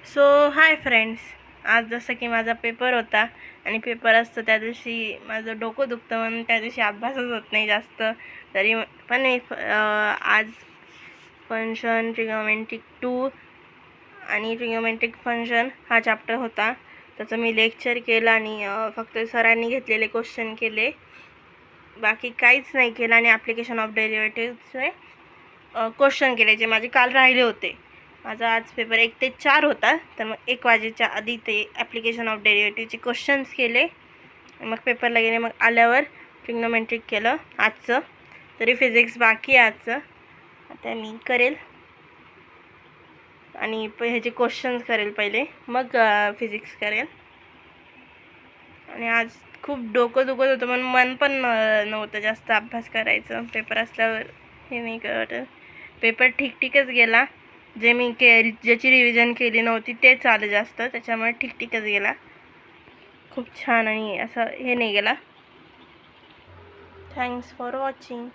So hi friends, आज जसं की माझा पेपर होता आणि पेपर असतो त्या दिवशी माझं डोकं दुखतं म्हणून त्या दिवशी अभ्यासच होत नाही जास्त. तरी पण मी आज फंक्शन ट्रिगोमेट्रिक 2 आणि ट्रिगोमेट्रिक फंक्शन हा चॅप्टर होता. त्याचं मी लेक्चर केलं आणि फक्त सरांनी घेतलेले क्वेश्चन केले, बाकी काहीच नाही केलं. आणि ॲप्लिकेशन ऑफ डेरिव्हेटिव्हचे क्वेश्चन केले जे माझे काल राहिले होते. माझा आज पेपर 1 ते 4 होता, तर मग 1 वाजेच्या आधी ते ॲप्लिकेशन ऑफ डेरिव्हेटिव्हचे क्वेश्चन्स केले. मग पेपरला गेले. मग आल्यावर ट्रिग्नोमेट्रिक केलं आजचं. तरी फिजिक्स बाकी आहे आजचं, आता मी करेल आणि ह्याचे क्वेश्चन्स करेल पहिले, मग फिजिक्स करेल. आणि आज खूप डोकं दुखत होतं म्हणून मन पण नव्हतं जास्त अभ्यास करायचं. पेपर असल्यावर हे नाही करत. पेपर ठीकच गेला. जे मी ज्याची रिव्हिजन केली नव्हती तेच आलं जास्त, त्याच्यामुळे ठीकच गेला. खूप छान आणि असं हे नाही गेला. Thanks for watching.